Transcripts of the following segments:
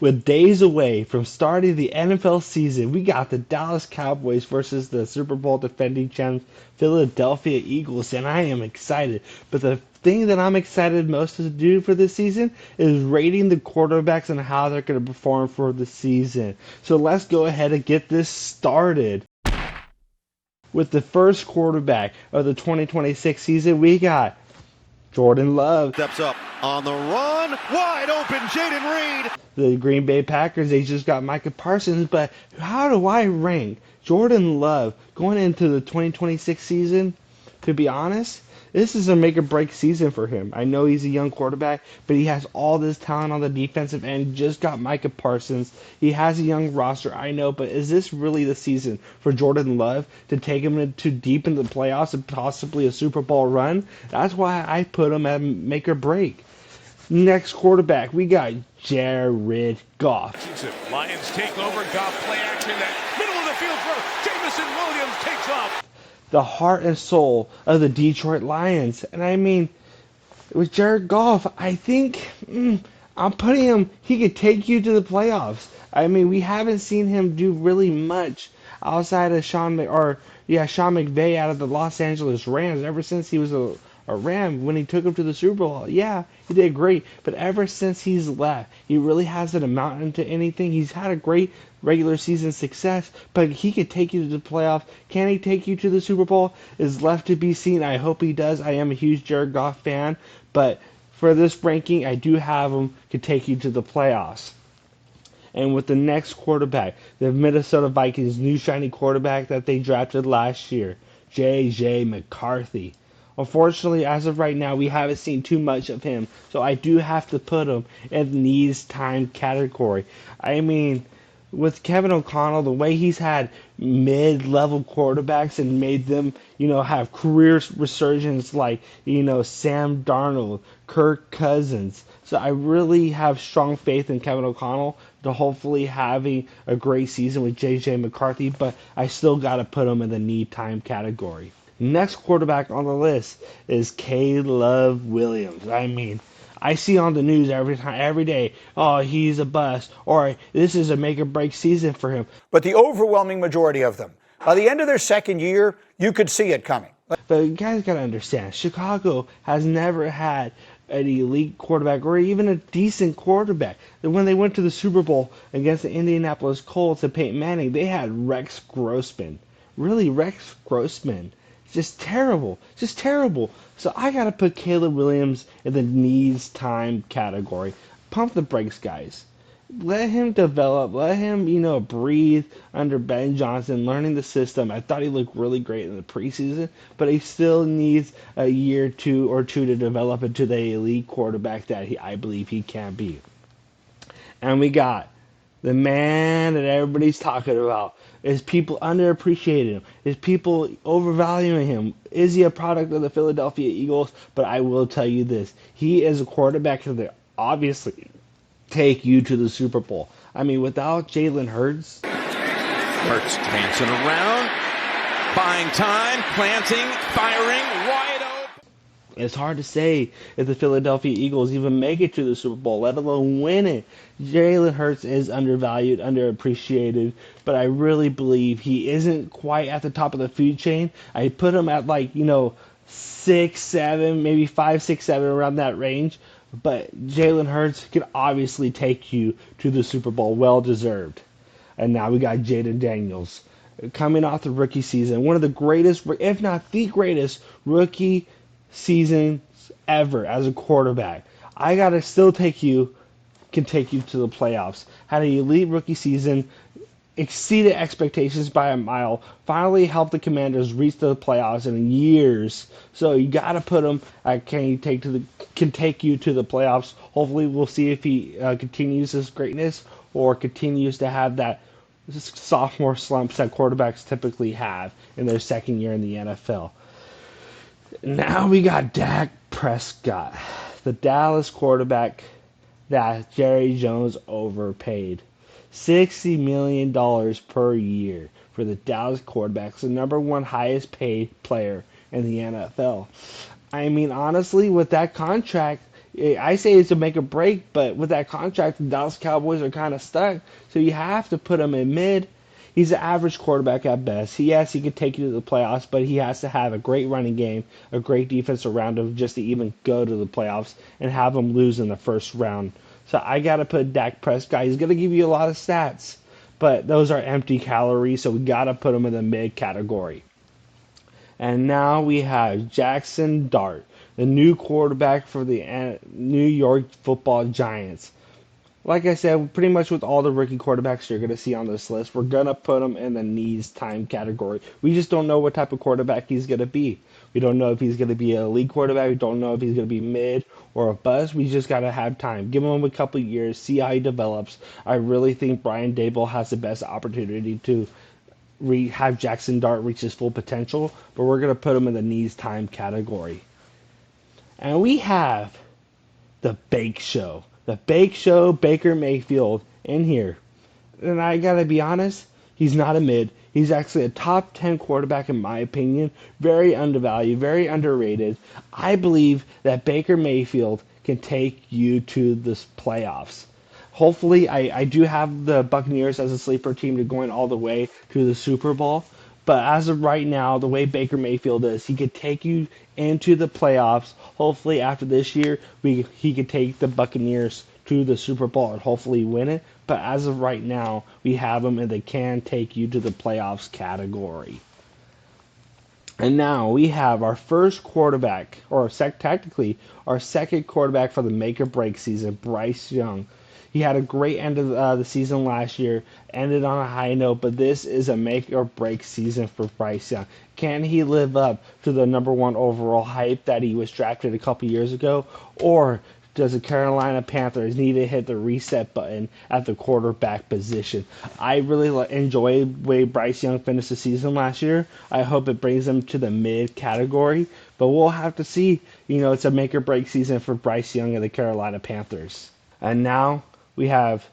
With days away from starting the NFL season, we got the Dallas Cowboys versus the Super Bowl defending champs Philadelphia Eagles, and I am excited. But the thing that I'm excited most to do for this season is rating the quarterbacks and how they're going to perform for the season. So let's go ahead and get this started. With the first quarterback of the 2026 season, we got Jordan Love. Steps up on the run, wide open, Jaden Reed. The Green Bay Packers, they just got Micah Parsons, but how do I rank Jordan Love going into the 2026 season? To be honest, this is a make or break season for him. I know he's a young quarterback, but he has all this talent on the defensive end. Just got Micah Parsons. He has a young roster, I know, but is this really the season for Jordan Love to take him into deep into the playoffs and possibly a Super Bowl run? That's why I put him at make or break. Next quarterback, we got Jared Goff. Lions take over, Goff play action, that middle of the field throw, Jamison Williams takes off. The heart and soul of the Detroit Lions. And I mean, with Jared Goff, I think I'm putting him, he could take you to the playoffs. I mean, we haven't seen him do really much outside of Sean McVay out of the Los Angeles Rams ever since he was a Ram when he took him to the Super Bowl. Yeah, he did great, but ever since he's left, he really hasn't amounted to anything. He's had a great regular season success, but he could take you to the playoffs. Can he take you to the Super Bowl? Is left to be seen. I hope he does. I am a huge Jared Goff fan, but for this ranking, I do have him could take you to the playoffs. And with the next quarterback, the Minnesota Vikings' new shiny quarterback that they drafted last year, J.J. McCarthy. Unfortunately, as of right now, we haven't seen too much of him, so I do have to put him in the needs time category. I mean, with Kevin O'Connell, the way he's had mid-level quarterbacks and made them, have career resurgence like, Sam Darnold, Kirk Cousins. So I really have strong faith in Kevin O'Connell to hopefully having a great season with J.J. McCarthy, but I still got to put him in the need time category. Next quarterback on the list is Caleb Williams. I mean, I see on the news every day, oh, he's a bust, or this is a make or break season for him. But the overwhelming majority of them, by the end of their second year, you could see it coming. But you guys got to understand, Chicago has never had an elite quarterback or even a decent quarterback. When they went to the Super Bowl against the Indianapolis Colts and Peyton Manning, they had Rex Grossman. Really, Rex Grossman. Just terrible. Just terrible. So I got to put Caleb Williams in the needs time category. Pump the brakes, guys. Let him develop. Let him, breathe under Ben Johnson, learning the system. I thought he looked really great in the preseason, but he still needs a year or two to develop into the elite quarterback that I believe he can be. And we got the man that everybody's talking about. Is people underappreciating him? Is people overvaluing him? Is he a product of the Philadelphia Eagles? But I will tell you this. He is a quarterback that obviously take you to the Super Bowl. I mean, without Jalen Hurts. Hurts dancing around, buying time, planting, firing, wide open. It's hard to say if the Philadelphia Eagles even make it to the Super Bowl, let alone win it. Jalen Hurts is undervalued, underappreciated, but I really believe he isn't quite at the top of the food chain. I put him at 6, 7, maybe 5, 6, 7, around that range. But Jalen Hurts can obviously take you to the Super Bowl, well deserved. And now we got Jaden Daniels coming off the rookie season, one of the greatest, if not the greatest, rookie seasons ever as a quarterback. I gotta still can take you to the playoffs. Had an elite rookie season, exceeded expectations by a mile, finally helped the Commanders reach the playoffs in years. So you gotta put him at can take you to the playoffs. Hopefully we'll see if he continues his greatness or continues to have that sophomore slumps that quarterbacks typically have in their second year in the NFL. Now we got Dak Prescott, the Dallas quarterback that Jerry Jones overpaid. $60 million per year for the Dallas quarterbacks, the number one highest paid player in the NFL. I mean, honestly, with that contract, I say it's a make or break, but with that contract, the Dallas Cowboys are kind of stuck. So you have to put him in mid. He's an average quarterback at best. Yes, he could take you to the playoffs, but he has to have a great running game, a great defense around him just to even go to the playoffs and have him lose in the first round. So I got to put Dak Prescott. He's going to give you a lot of stats, but those are empty calories, so we got to put him in the mid category. And now we have Jackson Dart, the new quarterback for the New York Football Giants. Like I said, pretty much with all the rookie quarterbacks you're going to see on this list, we're going to put him in the needs time category. We just don't know what type of quarterback he's going to be. We don't know if he's going to be an elite quarterback. We don't know if he's going to be mid or a bust. We just got to have time. Give him a couple years, see how he develops. I really think Brian Daboll has the best opportunity to have Jackson Dart reach his full potential, but we're going to put him in the needs time category. And we have the Bake Show. The Bake Show, Baker Mayfield, in here. And I gotta be honest, he's not a mid. He's actually a top 10 quarterback in my opinion. Very undervalued, very underrated. I believe that Baker Mayfield can take you to the playoffs. Hopefully, I do have the Buccaneers as a sleeper team to going all the way to the Super Bowl. But as of right now, the way Baker Mayfield is, he could take you into the playoffs. Hopefully, after this year, he could take the Buccaneers to the Super Bowl and hopefully win it. But as of right now, we have him and they can take you to the playoffs category. And now we have our first quarterback, or technically our second quarterback for the make or break season, Bryce Young. He had a great end of the season last year, ended on a high note, but this is a make or break season for Bryce Young. Can he live up to the number one overall hype that he was drafted a couple years ago? Or does the Carolina Panthers need to hit the reset button at the quarterback position? I really enjoyed the way Bryce Young finished the season last year. I hope it brings him to the mid category, but we'll have to see. It's a make or break season for Bryce Young and the Carolina Panthers. And now we have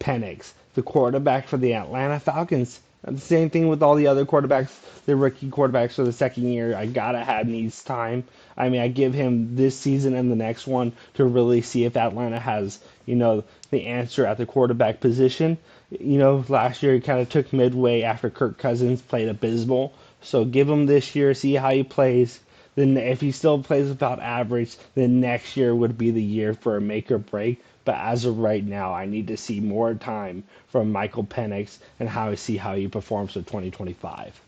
Penix, the quarterback for the Atlanta Falcons. And the same thing with all the other quarterbacks, the rookie quarterbacks for the second year. I gotta have needs time. I give him this season and the next one to really see if Atlanta has, the answer at the quarterback position. Last year he kind of took midway after Kirk Cousins played abysmal. So give him this year, see how he plays. Then if he still plays about average, then next year would be the year for a make or break. But as of right now, I need to see more time from Michael Penix and see how he performs for 2025.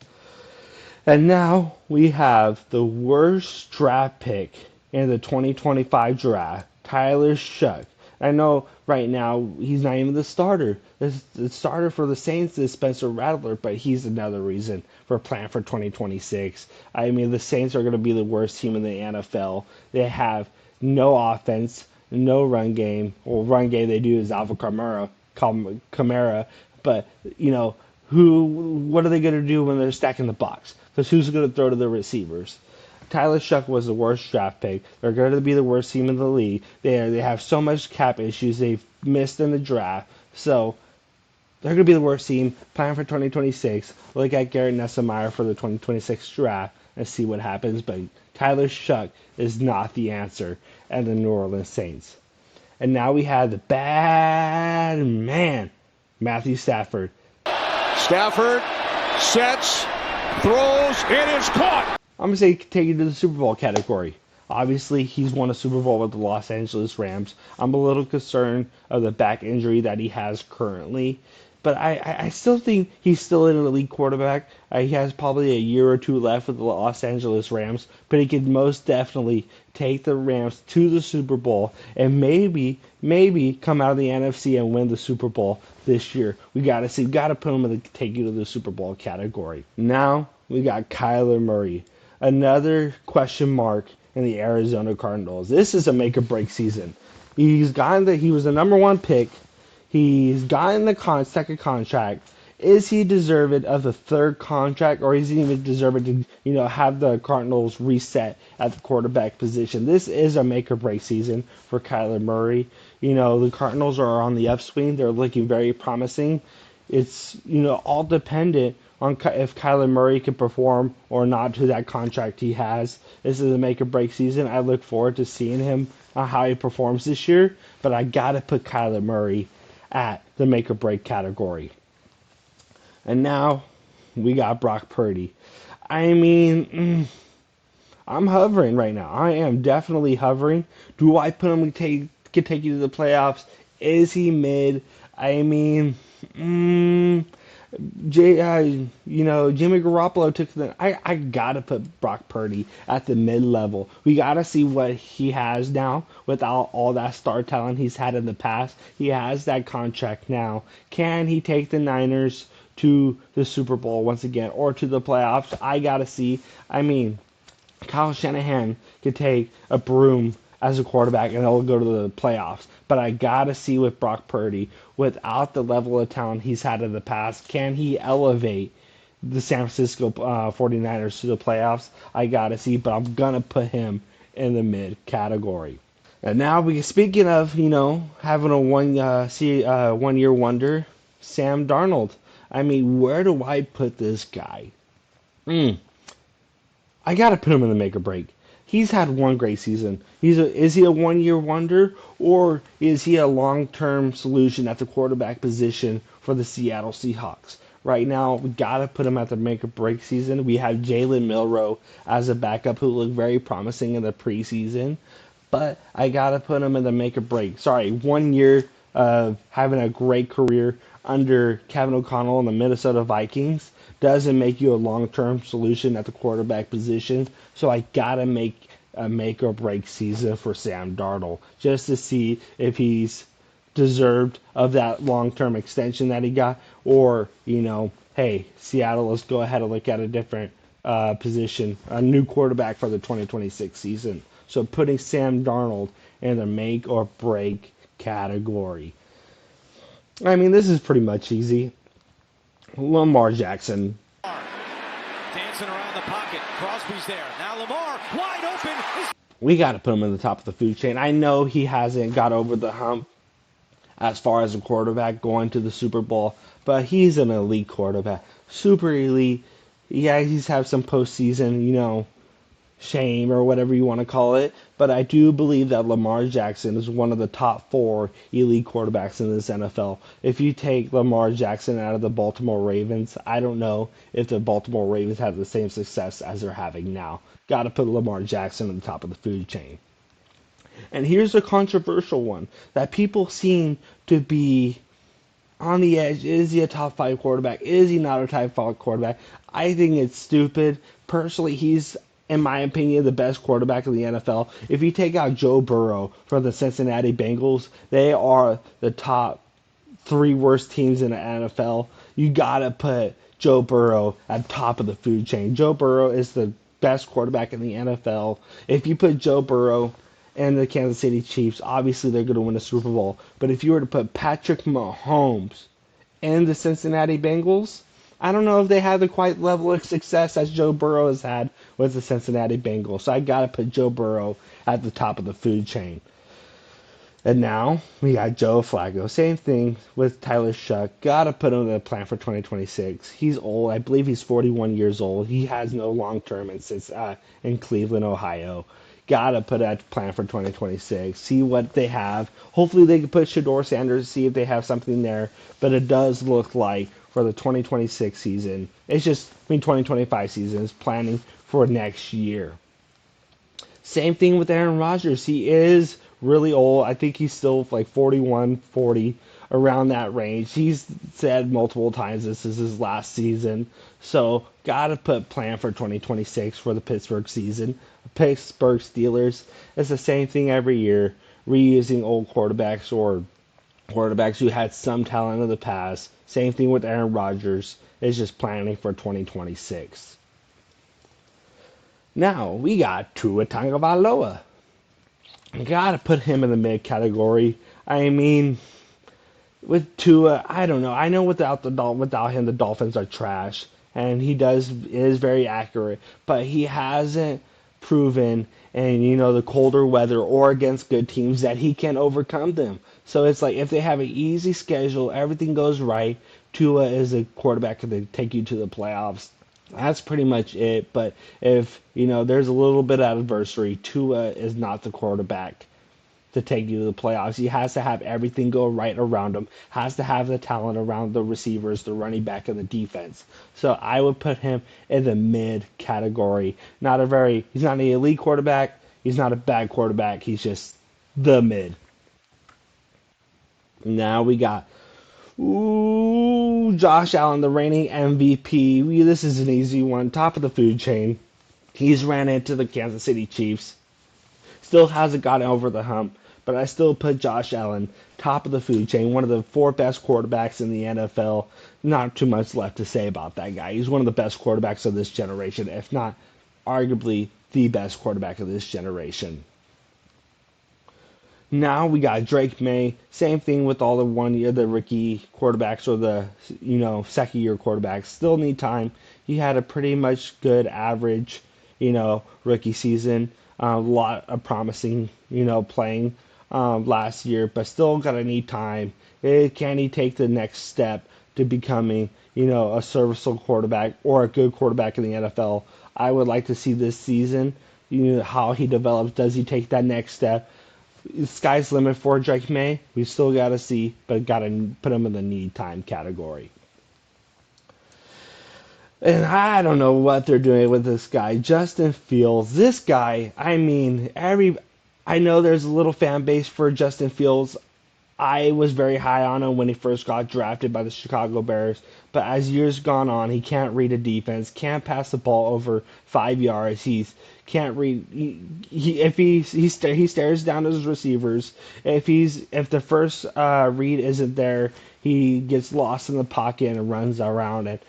And now we have the worst draft pick in the 2025 draft, Tyler Shuck. I know right now he's not even the starter. The starter for the Saints is Spencer Rattler, but he's another reason for plan for 2026. The Saints are going to be the worst team in the NFL. They have no offense, no run game. Well, run game they do is Alvin Kamara, but what are they going to do when they're stacking the box? Because who's going to throw to the receivers? Tyler Shuck was the worst draft pick. They're going to be the worst team in the league. They have so much cap issues. They've missed in the draft. So they're going to be the worst team. Plan for 2026. Look at Garrett Nessemeyer for the 2026 draft and see what happens. But Tyler Shuck is not the answer and the New Orleans Saints. And now we have the bad man, Matthew Stafford. Stafford sets, throws, it is caught. I'm going to say take it to the Super Bowl category. Obviously, he's won a Super Bowl with the Los Angeles Rams. I'm a little concerned of the back injury that he has currently. But I still think he's still an elite quarterback. He has probably a year or two left with the Los Angeles Rams, but he could most definitely take the Rams to the Super Bowl and maybe come out of the NFC and win the Super Bowl this year. We got to see. We got to put him in the take you to the Super Bowl category. Now we got Kyler Murray, another question mark in the Arizona Cardinals. This is a make or break season. He was the number one pick. He's gotten the second contract. Is he deserving of the third contract, or is he even deserving to, have the Cardinals reset at the quarterback position? This is a make or break season for Kyler Murray. The Cardinals are on the upswing. They're looking very promising. It's, all dependent on if Kyler Murray can perform or not to that contract he has. This is a make or break season. I look forward to seeing him on how he performs this year, but I got to put Kyler Murray at the make or break category. And now we got Brock Purdy. I mean, I'm hovering right now. I am definitely hovering. Do I put him to take you to the playoffs? Is he mid? I mean, Jimmy Garoppolo took the. I gotta put Brock Purdy at the mid level. We gotta see what he has now without all that star talent he's had in the past. He has that contract now. Can he take the Niners to the Super Bowl once again or to the playoffs? I gotta see. I mean, Kyle Shanahan could take a broom as a quarterback and he'll go to the playoffs. But I gotta see with Brock Purdy, without the level of talent he's had in the past, can he elevate the San Francisco 49ers to the playoffs? I gotta see, but I'm gonna put him in the mid category. And now speaking of, having a 1 year wonder, Sam Darnold. I mean, where do I put this guy? I gotta put him in the make or break. He's had one great season. Is he a 1 year wonder, or is he a long-term solution at the quarterback position for the Seattle Seahawks? Right now, we gotta put him at the make or break season. We have Jalen Milroe as a backup who looked very promising in the preseason, but I gotta put him in the make or break. Sorry, 1 year of having a great career under Kevin O'Connell and the Minnesota Vikings doesn't make you a long-term solution at the quarterback position. So I gotta make a make or break season for Sam Darnold just to see if he's deserved of that long-term extension that he got, or hey, Seattle, let's go ahead and look at a different position, a new quarterback for the 2026 season. So putting Sam Darnold in the make or break category. I mean, this is pretty much easy. Lamar Jackson. Dancing around the pocket. Crosby's there. Now Lamar, wide open. We got to put him in the top of the food chain. I know he hasn't got over the hump as far as a quarterback going to the Super Bowl, but he's an elite quarterback. Super elite. Yeah, he's had some postseason, shame or whatever you want to call it, but I do believe that Lamar Jackson is one of the top 4 elite quarterbacks in this NFL. If you take Lamar Jackson out of the Baltimore Ravens, I don't know if the Baltimore Ravens have the same success as they're having now. Got to put Lamar Jackson at the top of the food chain. And here's a controversial one that people seem to be on the edge. Is he a top 5 quarterback? Is he not a top 5 quarterback? I think it's stupid. Personally, he's, in my opinion, the best quarterback in the NFL. If you take out Joe Burrow from the Cincinnati Bengals, they are the top 3 worst teams in the NFL. You gotta put Joe Burrow at top of the food chain. Joe Burrow is the best quarterback in the NFL. If you put Joe Burrow and the Kansas City Chiefs, obviously they're going to win a Super Bowl. But if you were to put Patrick Mahomes and the Cincinnati Bengals, I don't know if they have the quite level of success as Joe Burrow has had with the Cincinnati Bengals. So I got to put Joe Burrow at the top of the food chain. And now we got Joe Flacco. Same thing with Tyler Shuck. Got to put him in the plan for 2026. He's old. I believe he's 41 years old. He has no long term in Cleveland, Ohio. Gotta put that plan for 2026. See what they have. Hopefully they can put Shador Sanders, see if they have something there. But it does look like for the 2026 season, 2025 season is planning for next year. Same thing with Aaron Rodgers. He is really old. I think he's still like 41, 40, around that range. He's said multiple times this is his last season. So gotta put plan for 2026 for the Pittsburgh season. Pittsburgh Steelers, it's the same thing every year, reusing old quarterbacks or quarterbacks who had some talent in the past. Same thing with Aaron Rodgers, it's just planning for 2026. Now, we got Tua Tagovailoa. Gotta put him in the mid category. I mean, with Tua, I don't know. I know without him, the Dolphins are trash, and is very accurate, but he hasn't proven, and the colder weather or against good teams, that he can overcome them. So it's like if they have an easy schedule, everything goes right, Tua is a quarterback that can take you to the playoffs. That's pretty much it. But if there's a little bit of adversity, Tua is not the quarterback to take you to the playoffs. He has to have everything go right around him, has to have the talent around the receivers, the running back, and the defense. So I would put him in the mid category. He's not an elite quarterback. He's not a bad quarterback. He's just the mid. Now we got Josh Allen, the reigning MVP. This is an easy one. Top of the food chain. He's ran into the Kansas City Chiefs. Still hasn't gotten over the hump, but I still put Josh Allen top of the food chain, one of the four best quarterbacks in the NFL. Not too much left to say about that guy. He's one of the best quarterbacks of this generation, if not arguably the best quarterback of this generation. Now we got Drake May. Same thing with all the rookie quarterbacks or the second year quarterbacks. Still need time. He had a pretty much good average, rookie season. A lot of promising, playing last year, but still gonna need time. Can he take the next step to becoming, a serviceable quarterback or a good quarterback in the NFL? I would like to see this season, how he develops. Does he take that next step? Sky's the limit for Drake May. We still got to see, but got to put him in the need time category. And I don't know what they're doing with this guy, Justin Fields. This guy, I know there's a little fan base for Justin Fields. I was very high on him when he first got drafted by the Chicago Bears, but as years gone on, he can't read a defense, can't pass the ball over 5 yards. Can't read. He stares down his receivers. If the first read isn't there, he gets lost in the pocket and runs around. And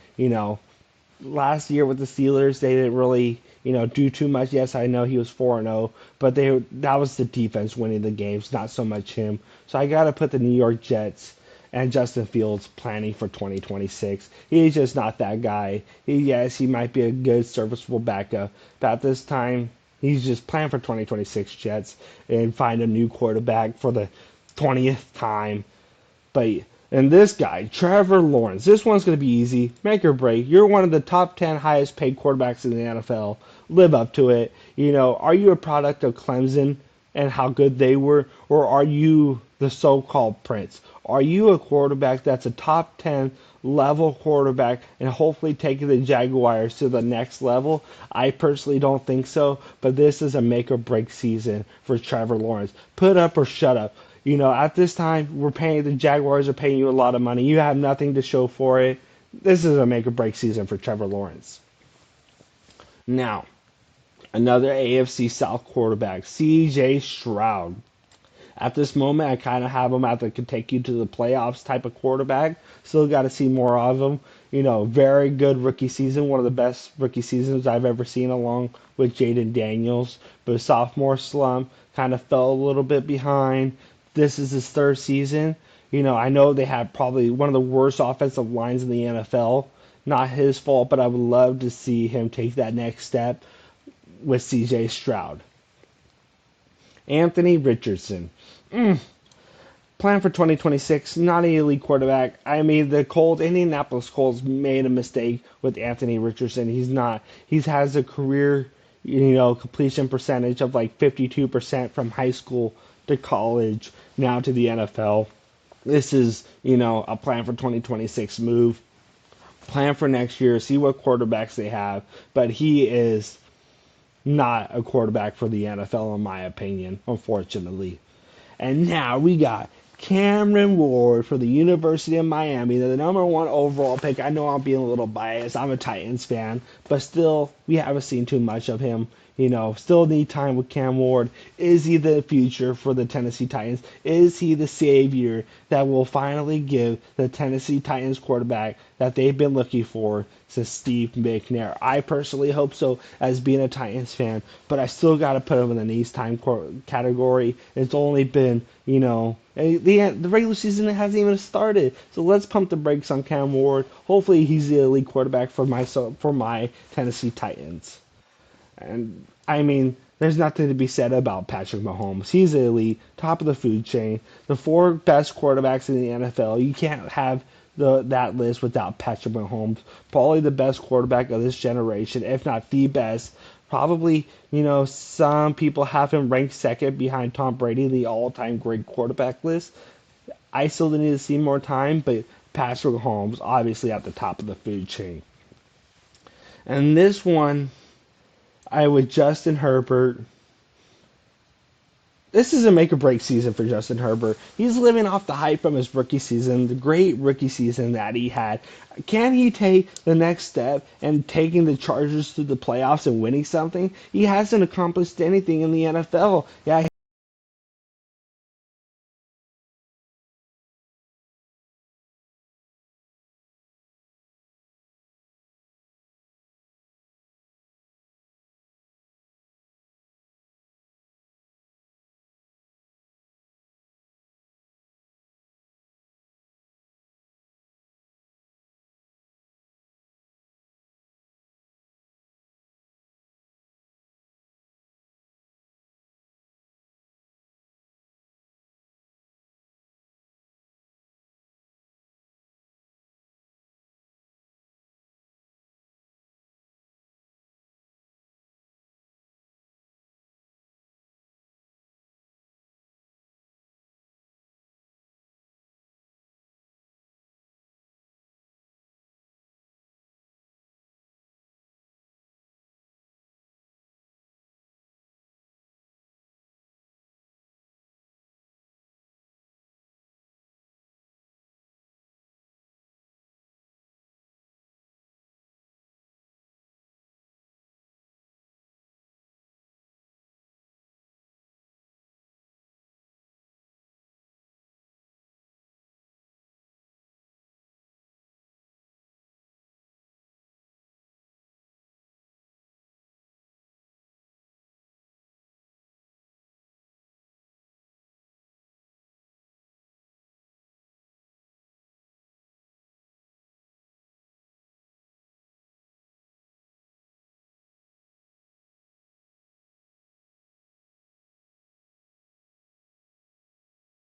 last year with the Steelers, they didn't really do too much. Yes, I know he was 4-0, but that was the defense winning the games, not so much him. So I got to put the New York Jets and Justin Fields planning for 2026. He's just not that guy. He might be a good serviceable backup, but at this time, he's just planning for 2026 Jets and find a new quarterback for the 20th time. And this guy, Trevor Lawrence, this one's going to be easy. Make or break. You're one of the top 10 highest paid quarterbacks in the NFL. Live up to it. Are you a product of Clemson and how good they were, or are you the so-called prince? Are you a quarterback that's a top 10 level quarterback and hopefully taking the Jaguars to the next level? I personally don't think so, but this is a make or break season for Trevor Lawrence. Put up or shut up. At this time, the Jaguars are paying you a lot of money. You have nothing to show for it. This is a make or break season for Trevor Lawrence. Now, another AFC South quarterback, C.J. Stroud. At this moment, I kind of have him at the can take you to the playoffs type of quarterback. Still got to see more of him. Very good rookie season. One of the best rookie seasons I've ever seen, along with Jaden Daniels. But sophomore slump, kind of fell a little bit behind. This is his third season. I know they have probably one of the worst offensive lines in the NFL. Not his fault, but I would love to see him take that next step with C.J. Stroud. Anthony Richardson. Plan for 2026, not an elite quarterback. The Indianapolis Colts made a mistake with Anthony Richardson. He has a career, completion percentage of like 52% from high school to college, now to the NFL. This is, a plan for 2026 move. Plan for next year, see what quarterbacks they have, but he is not a quarterback for the NFL, in my opinion, unfortunately. And now we got Cameron Ward for the University of Miami, the number 1 overall pick. I know I'm being a little biased. I'm a Titans fan, but still, we haven't seen too much of him. Still need time with Cam Ward. Is he the future for the Tennessee Titans? Is he the savior that will finally give the Tennessee Titans quarterback that they've been looking for since Steve McNair? I personally hope so, as being a Titans fan, but I still got to put him in the needs time category. It's only been, the regular season hasn't even started, so let's pump the brakes on Cam Ward. Hopefully he's the elite quarterback for my Tennessee Titans. And there's nothing to be said about Patrick Mahomes. He's the elite, top of the food chain, the 4 best quarterbacks in the NFL. You can't have that list without Patrick Mahomes. Probably the best quarterback of this generation, if not the best. Probably, some people have him ranked second behind Tom Brady, the all-time great quarterback list. I still need to see more time, but Patrick Mahomes obviously at the top of the food chain. And this one, I would Justin Herbert. This is a make or break season for Justin Herbert. He's living off the hype from his rookie season, the great rookie season that he had. Can he take the next step and taking the Chargers to the playoffs and winning something? He hasn't accomplished anything in the NFL. Yeah,